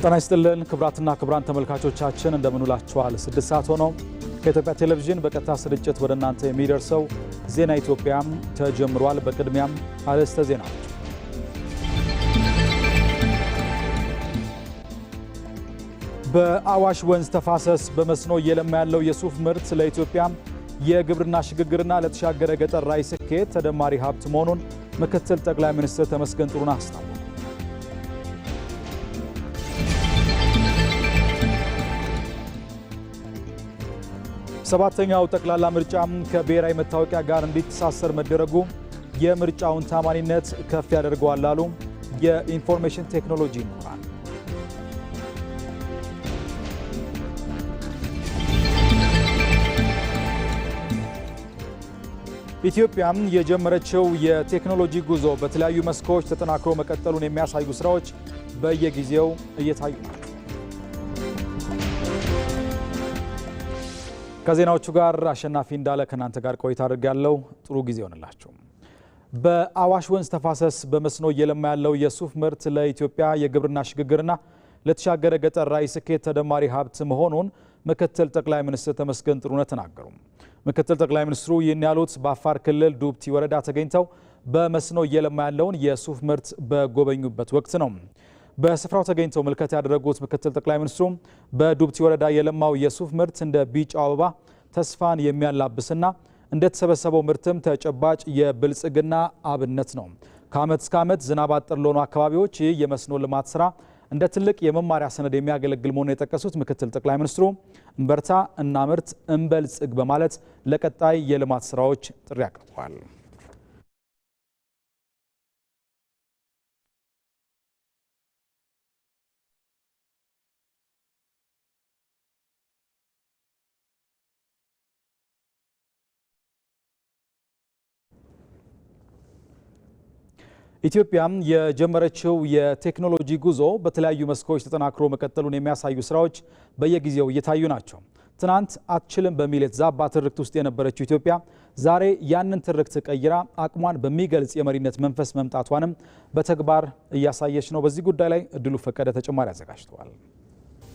ጤና ይስጥልን ክቡራትና ክቡራን ተመልካቾቻችን እንደምንውላችኋል። 6 ሰዓት ሆኖ ከኢትዮጵያ ቴሌቪዥን በቀጥታ ስርጭት ወደ እናንተ የሚደርሰው ዜና ኢትዮጵያም ተጀምሯል። በቅድሚያም አርዕስተ ዜናዎች። በአዋሽ ወንዝ ተፋሰስ በመስኖ እየለማ ያለው የሱፍ ምርት ለኢትዮጵያ የግብርና ሽግግርና ለተሻገረ ገጠር ራዕይ ስኬት ተደማሪ ሀብት መሆኑን ምክትል ጠቅላይ ሚኒስትር ተመስገን ጥሩነህ አስታወቁ። ሰባተኛው ጠቅላላ ምርጫ ከብሔራዊ መታወቂያ ጋር እንዲተሳሰር መደረጉ የምርጫውን ታማኒነት ከፍ ያደርገዋል አሉ የኢንፎርሜሽን ቴክኖሎጂ ምሁራን። ኢትዮጵያም የጀመረችው የቴክኖሎጂ ጉዞ በተለያዩ መስኮች ተጠናክሮ መቀጠሉን የሚያሳዩ ስራዎች በየጊዜው እየታዩ ናቸው። ከዜናዎቹ ጋር አሸናፊ እንዳለ ከናንተ ጋር ቆይታ አድርጋለሁ። ጥሩ ጊዜ ይሆንላችሁ። በአዋሽ ወንዝ ተፋሰስ በመስኖ እየለማ ያለው የሱፍ ምርት ለኢትዮጵያ የግብርና ሽግግርና ለተሻገረ ገጠር ራዕይ ስኬት ተደማሪ ሀብት መሆኑን ምክትል ጠቅላይ ሚኒስትር ተመስገን ጥሩነህ ተናገሩ። ምክትል ጠቅላይ ሚኒስትሩ ይህን ያሉት በአፋር ክልል ዱብቲ ወረዳ ተገኝተው በመስኖ እየለማ ያለውን የሱፍ ምርት በጎበኙበት ወቅት ነው። በስፍራው ተገኝተው ምልከታ ያደረጉት ምክትል ጠቅላይ ሚኒስትሩ በዱብቲ ወረዳ የለማው የሱፍ ምርት እንደ ቢጫው አበባ ተስፋን የሚያላብስና እንደተሰበሰበው ምርትም ተጨባጭ የብልጽግና አብነት ነው። ከዓመት እስከ ዓመት ዝናብ አጠር ለሆኑ አካባቢዎች ይህ የመስኖ ልማት ስራ እንደ ትልቅ የመማሪያ ሰነድ የሚያገለግል መሆኑን የጠቀሱት ምክትል ጠቅላይ ሚኒስትሩ እንበርታ፣ እናምርት፣ እንበልጽግ በማለት ለቀጣይ የልማት ስራዎች ጥሪ አቅርበዋል። ኢትዮጵያም የጀመረችው የቴክኖሎጂ ጉዞ በተለያዩ መስኮች ተጠናክሮ መቀጠሉን የሚያሳዩ ስራዎች በየጊዜው እየታዩ ናቸው። ትናንት አትችልም በሚል የተዛባ ትርክት ውስጥ የነበረችው ኢትዮጵያ ዛሬ ያንን ትርክት ቀይራ አቅሟን በሚገልጽ የመሪነት መንፈስ መምጣቷንም በተግባር እያሳየች ነው። በዚህ ጉዳይ ላይ እድሉ ፈቀደ ተጨማሪ አዘጋጅተዋል።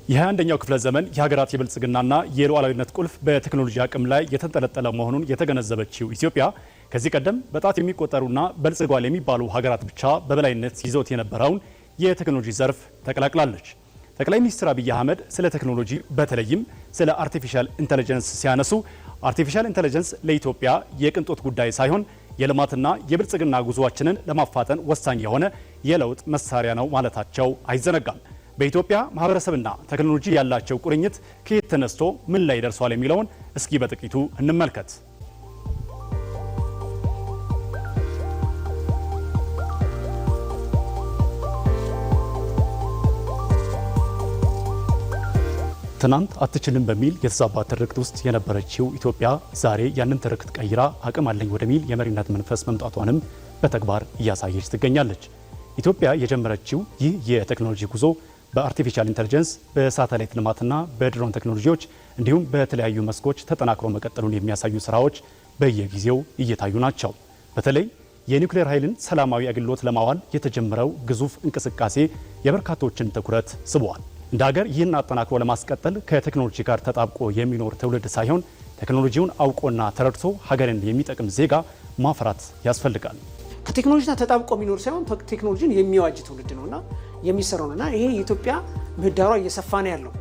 የ21ኛው ክፍለ ዘመን የሀገራት የብልጽግናና የሉዓላዊነት ቁልፍ በቴክኖሎጂ አቅም ላይ የተንጠለጠለ መሆኑን የተገነዘበችው ኢትዮጵያ ከዚህ ቀደም በጣት የሚቆጠሩና በልጽጓል የሚባሉ ሀገራት ብቻ በበላይነት ይዘውት የነበረውን የቴክኖሎጂ ዘርፍ ተቀላቅላለች። ጠቅላይ ሚኒስትር አብይ አህመድ ስለ ቴክኖሎጂ በተለይም ስለ አርቲፊሻል ኢንተለጀንስ ሲያነሱ አርቲፊሻል ኢንተለጀንስ ለኢትዮጵያ የቅንጦት ጉዳይ ሳይሆን የልማትና የብልጽግና ጉዞአችንን ለማፋጠን ወሳኝ የሆነ የለውጥ መሳሪያ ነው ማለታቸው አይዘነጋም። በኢትዮጵያ ማህበረሰብና ቴክኖሎጂ ያላቸው ቁርኝት ከየት ተነስቶ ምን ላይ ደርሷል የሚለውን እስኪ በጥቂቱ እንመልከት። ትናንት አትችልም በሚል የተዛባ ትርክት ውስጥ የነበረችው ኢትዮጵያ ዛሬ ያንን ትርክት ቀይራ አቅም አለኝ ወደሚል የመሪነት መንፈስ መምጣቷንም በተግባር እያሳየች ትገኛለች። ኢትዮጵያ የጀመረችው ይህ የቴክኖሎጂ ጉዞ በአርቲፊሻል ኢንተለጀንስ፣ በሳተላይት ልማትና በድሮን ቴክኖሎጂዎች እንዲሁም በተለያዩ መስኮች ተጠናክሮ መቀጠሉን የሚያሳዩ ስራዎች በየጊዜው እየታዩ ናቸው። በተለይ የኒውክሌር ኃይልን ሰላማዊ አገልግሎት ለማዋል የተጀመረው ግዙፍ እንቅስቃሴ የበርካቶችን ትኩረት ስቧል። እንደ ሀገር ይህን አጠናክሮ ለማስቀጠል ከቴክኖሎጂ ጋር ተጣብቆ የሚኖር ትውልድ ሳይሆን ቴክኖሎጂውን አውቆና ተረድቶ ሀገርን የሚጠቅም ዜጋ ማፍራት ያስፈልጋል። ከቴክኖሎጂና ተጣብቆ የሚኖር ሳይሆን ቴክኖሎጂን የሚዋጅ ትውልድ ነውና የሚሰራው ነውና ይሄ የኢትዮጵያ ምህዳሯ እየሰፋ ነው ያለው።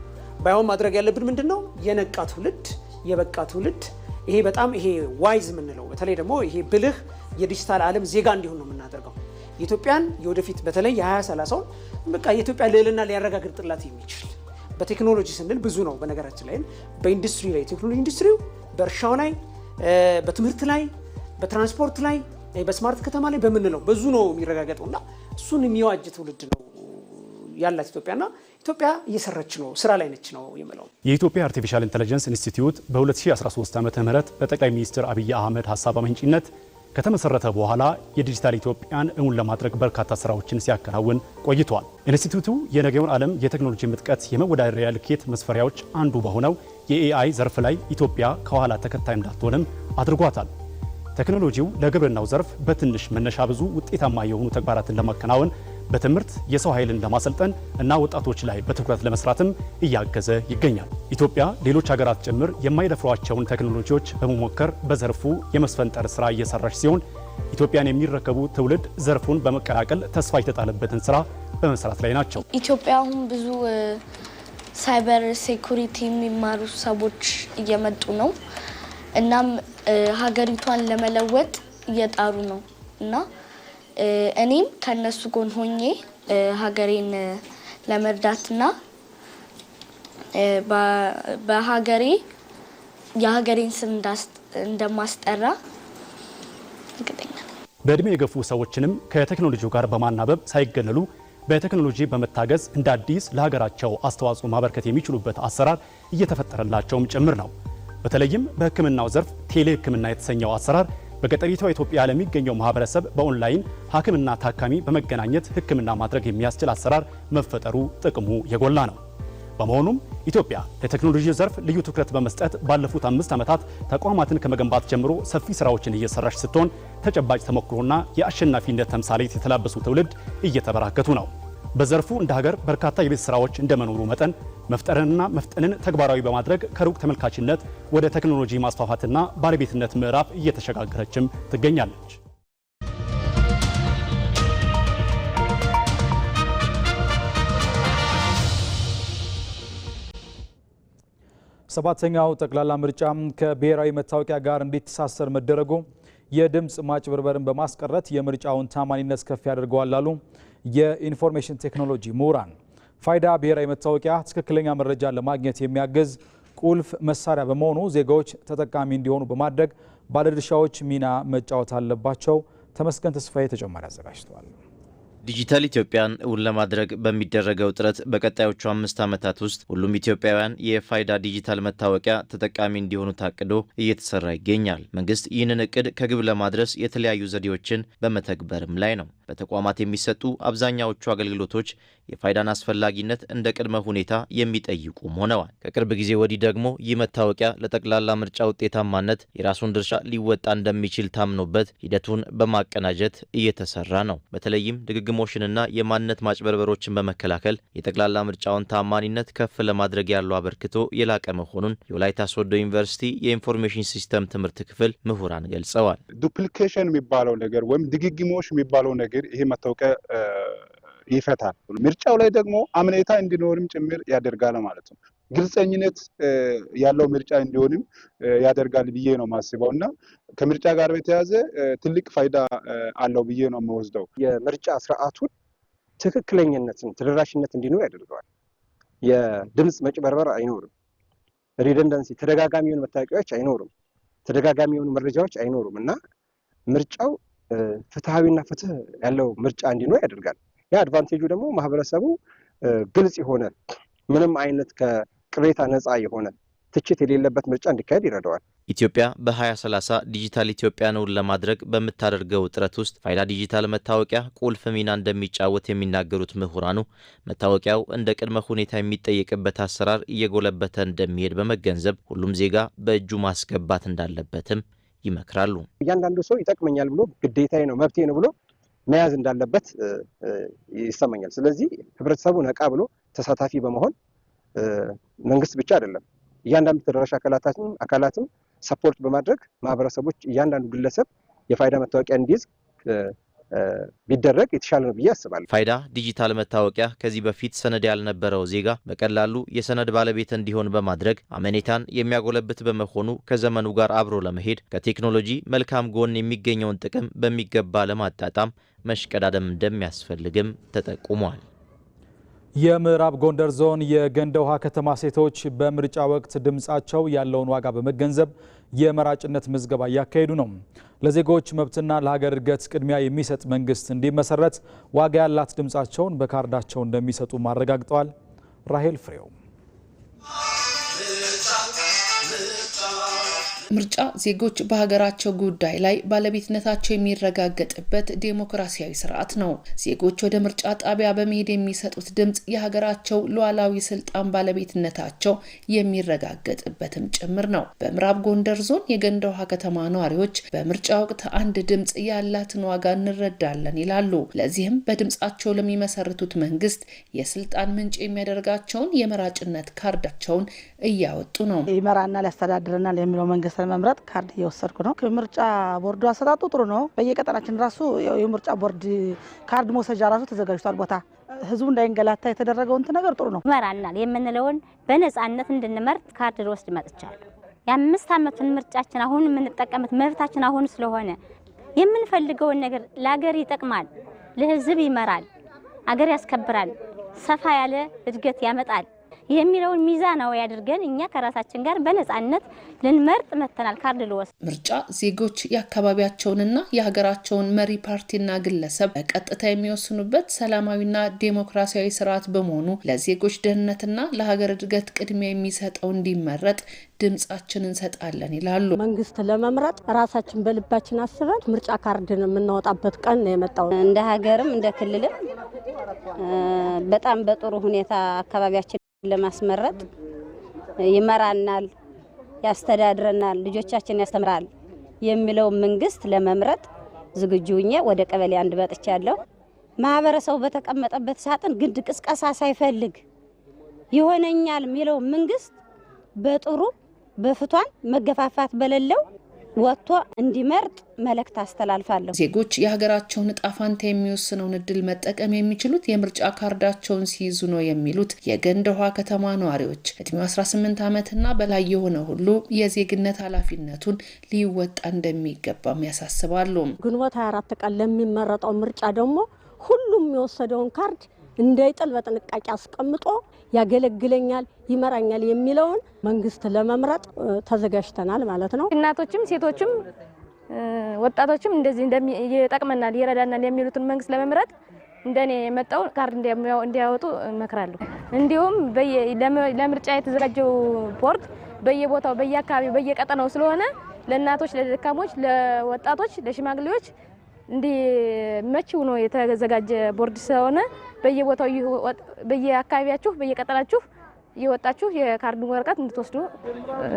ባይሆን ማድረግ ያለብን ምንድነው? የነቃ ትውልድ፣ የበቃ ትውልድ፣ ይሄ በጣም ይሄ ዋይዝ የምንለው በተለይ ደግሞ ይሄ ብልህ የዲጂታል ዓለም ዜጋ እንዲሆን ነው የምናደርገው። የኢትዮጵያን የወደፊት በተለይ የ2030 በቃ የኢትዮጵያ ልዕልና ሊያረጋግጥላት የሚችል በቴክኖሎጂ ስንል ብዙ ነው። በነገራችን ላይ በኢንዱስትሪ ላይ ቴክኖሎጂ ኢንዱስትሪው በእርሻው ላይ፣ በትምህርት ላይ፣ በትራንስፖርት ላይ፣ በስማርት ከተማ ላይ በምንለው ብዙ ነው የሚረጋገጠውና እሱን የሚዋጅ ትውልድ ነው ያላት ኢትዮጵያና ኢትዮጵያ እየሰራች ነው፣ ስራ ላይ ነች ነው የምለው። የኢትዮጵያ አርቲፊሻል ኢንተለጀንስ ኢንስቲትዩት በ2013 ዓ.ም በጠቅላይ ሚኒስትር አብይ አህመድ ሀሳብ አመንጪነት ከተመሰረተ በኋላ የዲጂታል ኢትዮጵያን እውን ለማድረግ በርካታ ስራዎችን ሲያከናውን ቆይቷል። ኢንስቲትዩቱ የነገውን ዓለም የቴክኖሎጂ ምጥቀት የመወዳደሪያ ልኬት መስፈሪያዎች አንዱ በሆነው የኤአይ ዘርፍ ላይ ኢትዮጵያ ከኋላ ተከታይ እንዳትሆንም አድርጓታል። ቴክኖሎጂው ለግብርናው ዘርፍ በትንሽ መነሻ ብዙ ውጤታማ የሆኑ ተግባራትን ለማከናወን በትምህርት የሰው ኃይልን ለማሰልጠን እና ወጣቶች ላይ በትኩረት ለመስራትም እያገዘ ይገኛል። ኢትዮጵያ ሌሎች ሀገራት ጭምር የማይደፍሯቸውን ቴክኖሎጂዎች በመሞከር በዘርፉ የመስፈንጠር ስራ እየሰራች ሲሆን ኢትዮጵያን የሚረከቡ ትውልድ ዘርፉን በመቀላቀል ተስፋ የተጣለበትን ስራ በመስራት ላይ ናቸው። ኢትዮጵያ አሁን ብዙ ሳይበር ሴኩሪቲ የሚማሩ ሰዎች እየመጡ ነው። እናም ሀገሪቷን ለመለወጥ እየጣሩ ነው እና እኔም ከነሱ ጎን ሆኜ ሀገሬን ለመርዳትና በሀገሬ የሀገሬን ስም እንደማስጠራ እርግጠኛ ነኝ። በእድሜ የገፉ ሰዎችንም ከቴክኖሎጂው ጋር በማናበብ ሳይገለሉ በቴክኖሎጂ በመታገዝ እንደ አዲስ ለሀገራቸው አስተዋጽኦ ማበርከት የሚችሉበት አሰራር እየተፈጠረላቸውም ጭምር ነው። በተለይም በሕክምናው ዘርፍ ቴሌ ሕክምና የተሰኘው አሰራር በገጠሪቷ ኢትዮጵያ ለሚገኘው ማህበረሰብ በኦንላይን ሐኪምና ታካሚ በመገናኘት ሕክምና ማድረግ የሚያስችል አሰራር መፈጠሩ ጥቅሙ የጎላ ነው። በመሆኑም ኢትዮጵያ ለቴክኖሎጂ ዘርፍ ልዩ ትኩረት በመስጠት ባለፉት 5 ዓመታት ተቋማትን ከመገንባት ጀምሮ ሰፊ ስራዎችን እየሰራች ስትሆን ተጨባጭ ተሞክሮና የአሸናፊነት ተምሳሌት የተላበሱ ትውልድ እየተበራከቱ ነው። በዘርፉ እንደ ሀገር በርካታ የቤት ስራዎች እንደመኖሩ መጠን መፍጠርንና መፍጠንን ተግባራዊ በማድረግ ከሩቅ ተመልካችነት ወደ ቴክኖሎጂ ማስፋፋትና ባለቤትነት ምዕራፍ እየተሸጋገረችም ትገኛለች። ሰባተኛው ጠቅላላ ምርጫ ከብሔራዊ መታወቂያ ጋር እንዲተሳሰር መደረጉ የድምፅ ማጭበርበርን በማስቀረት የምርጫውን ታማኒነት ከፍ ያደርገዋል አሉ የኢንፎርሜሽን ቴክኖሎጂ ምሁራን። ፋይዳ ብሔራዊ መታወቂያ ትክክለኛ መረጃ ለማግኘት የሚያግዝ ቁልፍ መሳሪያ በመሆኑ ዜጋዎች ተጠቃሚ እንዲሆኑ በማድረግ ባለድርሻዎች ሚና መጫወት አለባቸው። ተመስገን ተስፋዬ ተጨማሪ አዘጋጅተዋል። ዲጂታል ኢትዮጵያን እውን ለማድረግ በሚደረገው ጥረት በቀጣዮቹ 5 ዓመታት ውስጥ ሁሉም ኢትዮጵያውያን የፋይዳ ዲጂታል መታወቂያ ተጠቃሚ እንዲሆኑ ታቅዶ እየተሰራ ይገኛል። መንግስት ይህንን እቅድ ከግብ ለማድረስ የተለያዩ ዘዴዎችን በመተግበርም ላይ ነው። በተቋማት የሚሰጡ አብዛኛዎቹ አገልግሎቶች የፋይዳን አስፈላጊነት እንደ ቅድመ ሁኔታ የሚጠይቁም ሆነዋል። ከቅርብ ጊዜ ወዲህ ደግሞ ይህ መታወቂያ ለጠቅላላ ምርጫ ውጤታማነት የራሱን ድርሻ ሊወጣ እንደሚችል ታምኖበት ሂደቱን በማቀናጀት እየተሰራ ነው። በተለይም ድግግሞሽንና የማንነት ማጭበርበሮችን በመከላከል የጠቅላላ ምርጫውን ታማኒነት ከፍ ለማድረግ ያለው አበርክቶ የላቀ መሆኑን የወላይታ ሶዶ ዩኒቨርሲቲ የኢንፎርሜሽን ሲስተም ትምህርት ክፍል ምሁራን ገልጸዋል። ዱፕሊኬሽን የሚባለው ነገር ወይም ድግግሞሽ የሚባለው ነገር ይሄ መታወቂያ ይፈታል። ምርጫው ላይ ደግሞ አምኔታ እንዲኖርም ጭምር ያደርጋል ማለት ነው። ግልጸኝነት ያለው ምርጫ እንዲሆንም ያደርጋል ብዬ ነው ማስበው እና ከምርጫ ጋር በተያያዘ ትልቅ ፋይዳ አለው ብዬ ነው የምወስደው። የምርጫ ስርዓቱን ትክክለኛነትን ተደራሽነት እንዲኖር ያደርገዋል። የድምፅ መጭበርበር አይኖርም። ሪደንደንሲ ተደጋጋሚ የሆኑ መታወቂያዎች አይኖሩም። ተደጋጋሚ የሆኑ መረጃዎች አይኖሩም እና ምርጫው ፍትሃዊና ፍትህ ያለው ምርጫ እንዲኖር ያደርጋል። ያ አድቫንቴጁ ደግሞ ማህበረሰቡ ግልጽ የሆነ ምንም አይነት ከቅሬታ ነፃ የሆነ ትችት የሌለበት ምርጫ እንዲካሄድ ይረዳዋል። ኢትዮጵያ በ2030 ዲጂታል ኢትዮጵያን እውን ለማድረግ በምታደርገው ጥረት ውስጥ ፋይዳ ዲጂታል መታወቂያ ቁልፍ ሚና እንደሚጫወት የሚናገሩት ምሁራኑ መታወቂያው እንደ ቅድመ ሁኔታ የሚጠየቅበት አሰራር እየጎለበተ እንደሚሄድ በመገንዘብ ሁሉም ዜጋ በእጁ ማስገባት እንዳለበትም ይመክራሉ። እያንዳንዱ ሰው ይጠቅመኛል ብሎ ግዴታዬ ነው መብቴ ነው ብሎ መያዝ እንዳለበት ይሰማኛል። ስለዚህ ህብረተሰቡ ነቃ ብሎ ተሳታፊ በመሆን መንግስት ብቻ አይደለም እያንዳንዱ ተደራሽ አካላትም ሰፖርት በማድረግ ማህበረሰቦች እያንዳንዱ ግለሰብ የፋይዳ መታወቂያ እንዲይዝ ቢደረግ የተሻለ ነው ብዬ አስባለሁ። ፋይዳ ዲጂታል መታወቂያ ከዚህ በፊት ሰነድ ያልነበረው ዜጋ በቀላሉ የሰነድ ባለቤት እንዲሆን በማድረግ አመኔታን የሚያጎለብት በመሆኑ ከዘመኑ ጋር አብሮ ለመሄድ ከቴክኖሎጂ መልካም ጎን የሚገኘውን ጥቅም በሚገባ ለማጣጣም መሽቀዳደም እንደሚያስፈልግም ተጠቁሟል። የምዕራብ ጎንደር ዞን የገንደ ውሃ ከተማ ሴቶች በምርጫ ወቅት ድምጻቸው ያለውን ዋጋ በመገንዘብ የመራጭነት ምዝገባ እያካሄዱ ነው። ለዜጎች መብትና ለሀገር እድገት ቅድሚያ የሚሰጥ መንግስት እንዲመሰረት ዋጋ ያላት ድምጻቸውን በካርዳቸው እንደሚሰጡ አረጋግጠዋል። ራሄል ፍሬው ምርጫ ዜጎች በሀገራቸው ጉዳይ ላይ ባለቤትነታቸው የሚረጋገጥበት ዴሞክራሲያዊ ስርዓት ነው። ዜጎች ወደ ምርጫ ጣቢያ በመሄድ የሚሰጡት ድምጽ የሀገራቸው ሉዓላዊ ስልጣን ባለቤትነታቸው የሚረጋገጥበትም ጭምር ነው። በምዕራብ ጎንደር ዞን የገንደ ውሃ ከተማ ነዋሪዎች በምርጫ ወቅት አንድ ድምጽ ያላትን ዋጋ እንረዳለን ይላሉ። ለዚህም በድምጻቸው ለሚመሰርቱት መንግስት የስልጣን ምንጭ የሚያደርጋቸውን የመራጭነት ካርዳቸውን እያወጡ ነው። ይመራናል፣ ያስተዳድረናል የሚለው መንግስት ለመምረጥ ካርድ እየወሰድኩ ነው። ምርጫ ቦርዱ አሰጣጡ ጥሩ ነው። በየቀጠናችን ራሱ የምርጫ ቦርድ ካርድ መውሰጃ ራሱ ተዘጋጅቷል ቦታ ህዝቡ እንዳይንገላታ የተደረገው ነገር ጥሩ ነው። ይመራናል የምንለውን በነጻነት እንድንመርጥ ካርድ ወስድ መጥቻለሁ። የ5 ዓመቱን ምርጫችን አሁን የምንጠቀምት መብታችን አሁን ስለሆነ የምንፈልገውን ነገር ለሀገር ይጠቅማል፣ ለህዝብ ይመራል፣ ሀገር ያስከብራል፣ ሰፋ ያለ እድገት ያመጣል የሚለውን ሚዛናዊ ያድርገን እኛ ከራሳችን ጋር በነጻነት ልንመርጥ መተናል ካርድ ልወስድ። ምርጫ ዜጎች የአካባቢያቸውንና የሀገራቸውን መሪ ፓርቲና ግለሰብ በቀጥታ የሚወስኑበት ሰላማዊና ዴሞክራሲያዊ ስርዓት በመሆኑ ለዜጎች ደህንነትና ለሀገር እድገት ቅድሚያ የሚሰጠው እንዲመረጥ ድምጻችንን እንሰጣለን ይላሉ። መንግስት ለመምረጥ ራሳችን በልባችን አስበን ምርጫ ካርድን የምናወጣበት ቀን ነው የመጣው። እንደ ሀገርም እንደ ክልልም በጣም በጥሩ ሁኔታ አካባቢያችን ለማስመረጥ ይመራናል፣ ያስተዳድረናል፣ ልጆቻችን ያስተምራል የሚለው መንግስት ለመምረጥ ዝግጁ ሆኜ ወደ ቀበሌ 1 መጥቻለሁ። ማህበረሰቡ በተቀመጠበት ሳጥን ግድ ቅስቀሳ ሳይፈልግ ይሆነኛል የሚለው መንግስት በጥሩ በፍቷን መገፋፋት በሌለው ወጥቶ እንዲመርጥ መልእክት አስተላልፋለሁ። ዜጎች የሀገራቸውን ዕጣ ፈንታ የሚወስነውን እድል መጠቀም የሚችሉት የምርጫ ካርዳቸውን ሲይዙ ነው የሚሉት የገንደ ውሃ ከተማ ነዋሪዎች እድሜው 18 ዓመትና በላይ የሆነ ሁሉ የዜግነት ኃላፊነቱን ሊወጣ እንደሚገባም ያሳስባሉ። ግንቦት 24 ቀን ለሚመረጠው ምርጫ ደግሞ ሁሉም የወሰደውን ካርድ እንዳይጥል በጥንቃቄ አስቀምጦ ያገለግለኛል፣ ይመራኛል የሚለውን መንግስት ለመምረጥ ተዘጋጅተናል ማለት ነው። እናቶችም ሴቶችም ወጣቶችም እንደዚህ ይጠቅመናል፣ ይረዳናል የሚሉትን መንግስት ለመምረጥ እንደኔ የመጣው ካርድ እንዲያወጡ እመክራለሁ። እንዲሁም ለምርጫ የተዘጋጀው ቦርድ በየቦታው በየአካባቢው በየቀጠናው ስለሆነ ለእናቶች፣ ለደካሞች፣ ለወጣቶች፣ ለሽማግሌዎች እንዲመች ሆኖ የተዘጋጀ ቦርድ ስለሆነ በየቦታው በየአካባቢያችሁ በየቀጠናችሁ የወጣችሁ የካርድ ወረቀት እንድትወስዱ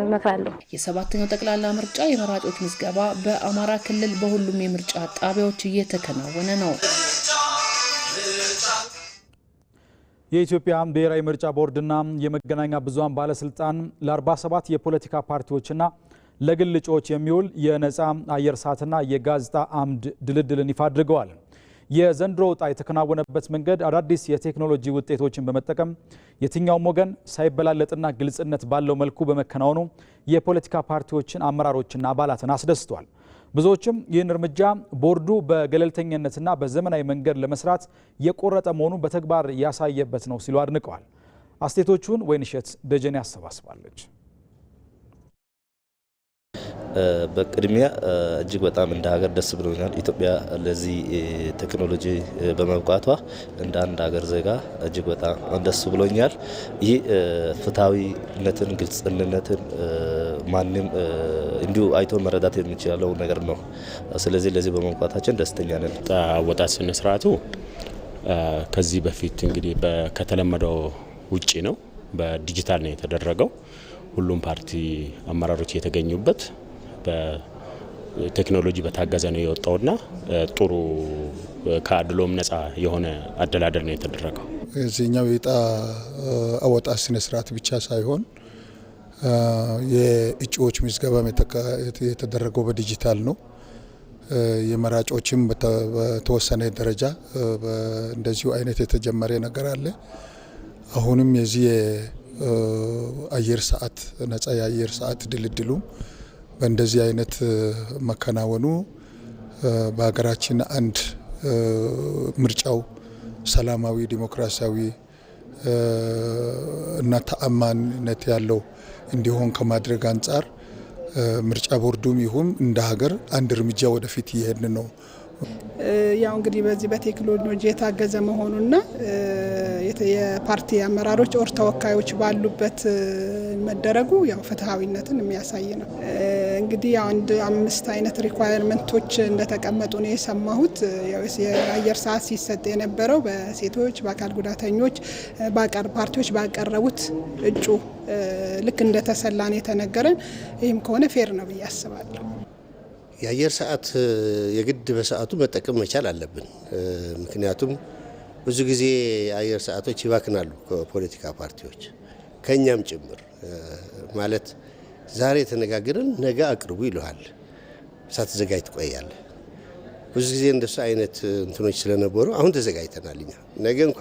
እመክራለሁ። የ7ኛው ጠቅላላ ምርጫ የመራጮች ምዝገባ በአማራ ክልል በሁሉም የምርጫ ጣቢያዎች እየተከናወነ ነው። የኢትዮጵያ ብሔራዊ ምርጫ ቦርድና የመገናኛ ብዙሃን ባለስልጣን ለ47 የፖለቲካ ፓርቲዎችና ለግል እጩዎች የሚውል የነፃ አየር ሰዓትና የጋዜጣ አምድ ድልድልን ይፋ አድርገዋል። የዘንድሮ ዕጣ የተከናወነበት መንገድ አዳዲስ የቴክኖሎጂ ውጤቶችን በመጠቀም የትኛውም ወገን ሳይበላለጥና ግልጽነት ባለው መልኩ በመከናወኑ የፖለቲካ ፓርቲዎችን አመራሮችና አባላትን አስደስቷል። ብዙዎችም ይህን እርምጃ ቦርዱ በገለልተኝነትና በዘመናዊ መንገድ ለመስራት የቆረጠ መሆኑን በተግባር ያሳየበት ነው ሲሉ አድንቀዋል። አስተያየቶቹን ወይንሸት ደጀኔ ያሰባስባለች። በቅድሚያ እጅግ በጣም እንደ ሀገር ደስ ብሎኛል። ኢትዮጵያ ለዚህ ቴክኖሎጂ በመብቃቷ እንደ አንድ ሀገር ዜጋ እጅግ በጣም ደስ ብሎኛል። ይህ ፍትሐዊነትን፣ ግልጽነትን ማንም እንዲሁ አይቶ መረዳት የሚችለው ነገር ነው። ስለዚህ ለዚህ በመብቃታችን ደስተኛ ነን። አወጣጥ ስነ ስርዓቱ ከዚህ በፊት እንግዲህ ከተለመደው ውጪ ነው። በዲጂታል ነው የተደረገው። ሁሉም ፓርቲ አመራሮች የተገኙበት በቴክኖሎጂ በታገዘ ነው የወጣውና ጥሩ ከአድሎም ነፃ የሆነ አደላደል ነው የተደረገው። እዚህኛው የዕጣ አወጣጥ ስነ ስርዓት ብቻ ሳይሆን የእጩዎች ምዝገባም የተደረገው በዲጂታል ነው። የመራጮችም በተወሰነ ደረጃ እንደዚሁ አይነት የተጀመረ ነገር አለ። አሁንም የዚህ አየር ሰዓት ነፃ የአየር ሰዓት ድልድሉ በእንደዚህ አይነት መከናወኑ በሀገራችን አንድ ምርጫው ሰላማዊ፣ ዲሞክራሲያዊ እና ተአማኒነት ያለው እንዲሆን ከማድረግ አንጻር ምርጫ ቦርዱም ይሁን እንደ ሀገር አንድ እርምጃ ወደፊት እየሄድን ነው ያው እንግዲህ በዚህ በቴክኖሎጂ የታገዘ መሆኑና የፓርቲ አመራሮች ኦር ተወካዮች ባሉበት መደረጉ ያው ፍትሃዊነትን የሚያሳይ ነው። እንግዲህ ያው 5 አይነት ሪኳየርመንቶች እንደተቀመጡ ነው የሰማሁት። ያው የአየር ሰዓት ሲሰጥ የነበረው በሴቶች፣ በአካል ጉዳተኞች፣ ፓርቲዎች ባቀረቡት እጩ ልክ እንደተሰላን የተነገረን። ይህም ከሆነ ፌር ነው ብዬ አስባለሁ። የአየር ሰዓት የግድ በሰዓቱ መጠቀም መቻል አለብን። ምክንያቱም ብዙ ጊዜ የአየር ሰዓቶች ይባክናሉ ከፖለቲካ ፓርቲዎች ከኛም ጭምር። ማለት ዛሬ ተነጋግረን ነገ አቅርቡ ይልሃል፣ ሳትዘጋጅ ትቆያለህ። ብዙ ጊዜ እንደሱ አይነት እንትኖች ስለነበሩ አሁን ተዘጋጅተናል። እኛ ነገ እንኳ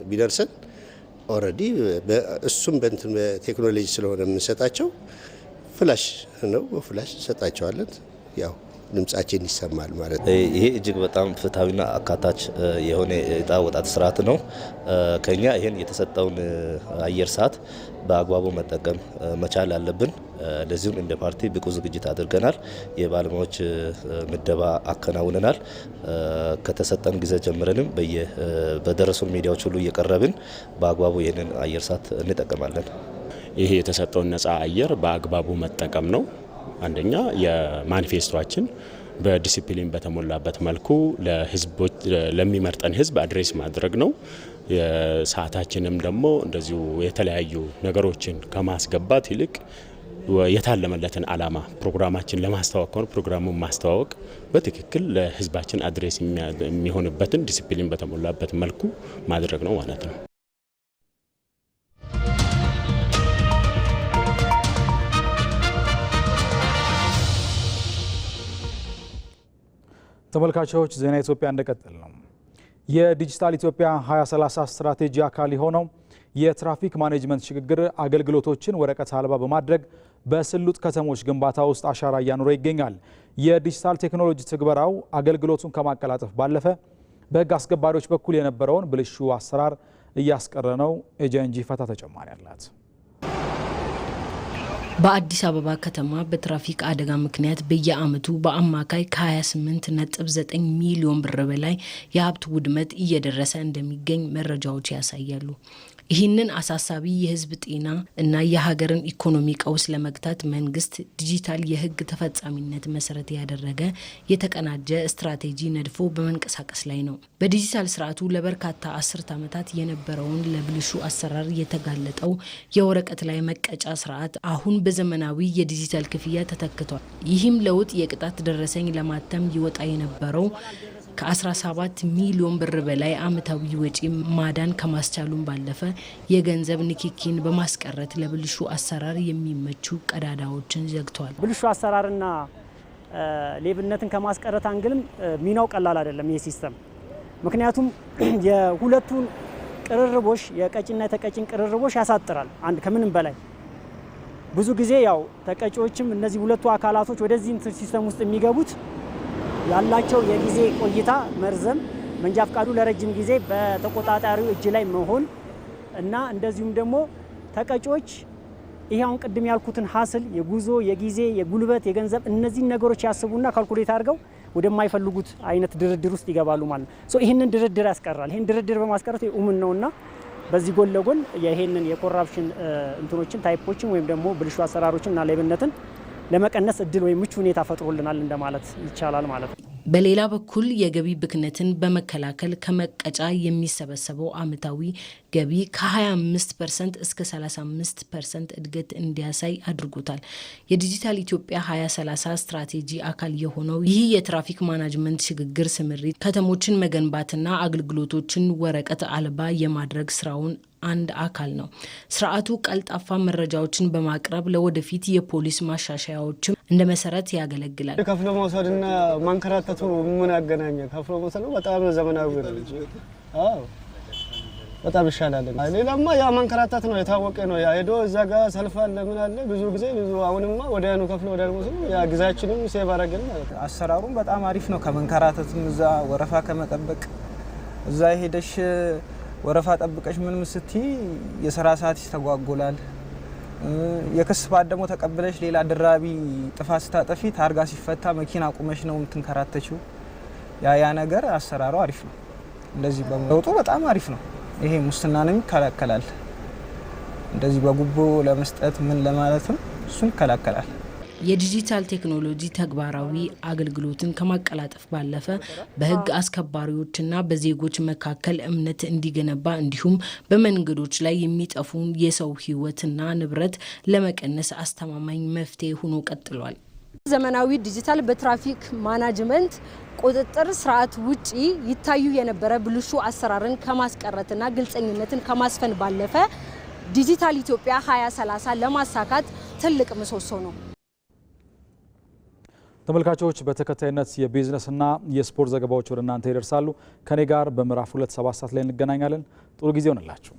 ቢደርሰን ኦልሬዲ እሱም በእንትን በቴክኖሎጂ ስለሆነ የምንሰጣቸው ፍላሽ ነው፣ በፍላሽ እንሰጣቸዋለን። ያው ድምጻችን ይሰማል ማለት ነው። ይሄ እጅግ በጣም ፍትሃዊና አካታች የሆነ እጣ ወጣት ስርዓት ነው። ከኛ ይሄን የተሰጠውን አየር ሰዓት በአግባቡ መጠቀም መቻል አለብን። ለዚሁም እንደ ፓርቲ ብቁ ዝግጅት አድርገናል። የባለሙያዎች ምደባ አከናውነናል። ከተሰጠን ጊዜ ጀምረንም በደረሱን ሚዲያዎች ሁሉ እየቀረብን በአግባቡ ይህንን አየር ሰዓት እንጠቀማለን። ይሄ የተሰጠውን ነፃ አየር በአግባቡ መጠቀም ነው። አንደኛ የማኒፌስቶችን በዲሲፕሊን በተሞላበት መልኩ ለህዝቦች ለሚመርጠን ህዝብ አድሬስ ማድረግ ነው። የሰዓታችንም ደግሞ እንደዚሁ የተለያዩ ነገሮችን ከማስገባት ይልቅ የታለመለትን አላማ ፕሮግራማችን ለማስተዋወቅ ነው። ፕሮግራሙን ማስተዋወቅ በትክክል ለህዝባችን አድሬስ የሚሆንበትን ዲሲፕሊን በተሞላበት መልኩ ማድረግ ነው ማለት ነው። ተመልካቾች ዜና ኢትዮጵያ እንደቀጠለ ነው። የዲጂታል ኢትዮጵያ 2030 ስትራቴጂ አካል የሆነው የትራፊክ ማኔጅመንት ሽግግር አገልግሎቶችን ወረቀት አልባ በማድረግ በስሉጥ ከተሞች ግንባታ ውስጥ አሻራ እያኖረ ይገኛል። የዲጂታል ቴክኖሎጂ ትግበራው አገልግሎቱን ከማቀላጠፍ ባለፈ በህግ አስከባሪዎች በኩል የነበረውን ብልሹ አሰራር እያስቀረ ነው። ኤጀንጂ ፈታ ተጨማሪ አላት። በአዲስ አበባ ከተማ በትራፊክ አደጋ ምክንያት በየአመቱ በአማካይ ከ28.9 ሚሊዮን ብር በላይ የሀብት ውድመት እየደረሰ እንደሚገኝ መረጃዎች ያሳያሉ። ይህንን አሳሳቢ የህዝብ ጤና እና የሀገርን ኢኮኖሚ ቀውስ ለመግታት መንግስት ዲጂታል የህግ ተፈጻሚነት መሰረት ያደረገ የተቀናጀ ስትራቴጂ ነድፎ በመንቀሳቀስ ላይ ነው። በዲጂታል ስርዓቱ ለበርካታ አስርት ዓመታት የነበረውን ለብልሹ አሰራር የተጋለጠው የወረቀት ላይ መቀጫ ስርዓት አሁን በዘመናዊ የዲጂታል ክፍያ ተተክቷል። ይህም ለውጥ የቅጣት ደረሰኝ ለማተም ይወጣ የነበረው ከ17 ሚሊዮን ብር በላይ አመታዊ ወጪ ማዳን ከማስቻሉም ባለፈ የገንዘብ ንክኪን በማስቀረት ለብልሹ አሰራር የሚመቹ ቀዳዳዎችን ዘግቷል። ብልሹ አሰራርና ሌብነትን ከማስቀረት አንግልም ሚናው ቀላል አይደለም ይህ ሲስተም። ምክንያቱም የሁለቱን ቅርርቦሽ የቀጭና የተቀጭን ቅርርቦሽ ያሳጥራል። አንድ ከምንም በላይ ብዙ ጊዜ ያው ተቀጪዎችም እነዚህ ሁለቱ አካላቶች ወደዚህ ሲስተም ውስጥ የሚገቡት ያላቸው የጊዜ ቆይታ መርዘም፣ መንጃ ፍቃዱ ለረጅም ጊዜ በተቆጣጣሪው እጅ ላይ መሆን እና እንደዚሁም ደግሞ ተቀጪዎች ይሄ አሁን ቅድም ያልኩትን ሀስል የጉዞ የጊዜ የጉልበት የገንዘብ እነዚህን ነገሮች ያስቡና ካልኩሌት አድርገው ወደማይፈልጉት አይነት ድርድር ውስጥ ይገባሉ ማለት ነው። ይህንን ድርድር ያስቀራል። ይህን ድርድር በማስቀረት እሙን ነውና በዚህ ጎን ለጎን ይሄንን የኮራፕሽን እንትኖችን ታይፖችን ወይም ደግሞ ብልሹ አሰራሮችን እና ሌብነትን ለመቀነስ እድል ወይም ምቹ ሁኔታ ፈጥሮልናል እንደማለት ይቻላል ማለት ነው። በሌላ በኩል የገቢ ብክነትን በመከላከል ከመቀጫ የሚሰበሰበው አመታዊ ገቢ ከ25% እስከ 35% እድገት እንዲያሳይ አድርጎታል። የዲጂታል ኢትዮጵያ 2030 ስትራቴጂ አካል የሆነው ይህ የትራፊክ ማኔጅመንት ሽግግር ስምሪት ከተሞችን መገንባትና አገልግሎቶችን ወረቀት አልባ የማድረግ ስራውን አንድ አካል ነው። ስርዓቱ ቀልጣፋ መረጃዎችን በማቅረብ ለወደፊት የፖሊስ ማሻሻያዎችም እንደ መሰረት ያገለግላል። ከፍሎ መውሰድና ማንከራተቱ ምን ያገናኘ? ከፍሎ መውሰድ በጣም ዘመናዊ ነው። አዎ በጣም ይሻላል። ሌላማ ያ ማንከራተት ነው፣ የታወቀ ነው። ያ ሄዶ እዛ ጋር ሰልፍ አለ ምን አለ ብዙ ጊዜ አሁንማ ወዲያኑ ከፍሎ ወዲያኑ ወሰዱ። ያ ጊዜያችንም ሴቭ አደረግን ማለት ነው። አሰራሩም በጣም አሪፍ ነው። ከመንከራተትም እዛ ወረፋ ከመጠበቅ እዛ ሄደሽ ወረፋ ጠብቀሽ ምንም ስትይ የስራ ሰዓት ይስተጓጎላል። የክስ ባት ደግሞ ተቀብለሽ ሌላ ድራቢ ጥፋት ስታጠፊ ታርጋ ሲፈታ መኪና ቁመሽ ነው የምትንከራተችው። ያ ነገር አሰራሩ አሪፍ ነው። እንደዚህ በመውጡ በጣም አሪፍ ነው። ይሄ ሙስናንም ይከላከላል። እንደዚህ በጉቦ ለመስጠት ምን ለማለትም እሱን ይከላከላል። የዲጂታል ቴክኖሎጂ ተግባራዊ አገልግሎትን ከማቀላጠፍ ባለፈ በህግ አስከባሪዎችና በዜጎች መካከል እምነት እንዲገነባ እንዲሁም በመንገዶች ላይ የሚጠፉን የሰው ህይወትና ንብረት ለመቀነስ አስተማማኝ መፍትሄ ሆኖ ቀጥሏል። ዘመናዊ ዲጂታል በትራፊክ ማናጅመንት ቁጥጥር ስርዓት ውጪ ይታዩ የነበረ ብልሹ አሰራርን ከማስቀረትና ግልጸኝነትን ከማስፈን ባለፈ ዲጂታል ኢትዮጵያ 2030 ለማሳካት ትልቅ ምሰሶ ነው። ተመልካቾች በተከታይነት የቢዝነስና የስፖርት ዘገባዎች ወደ እናንተ ይደርሳሉ። ከኔ ጋር በምዕራፍ 2 7 ሰዓት ላይ እንገናኛለን። ጥሩ ጊዜ ሆነላችሁ።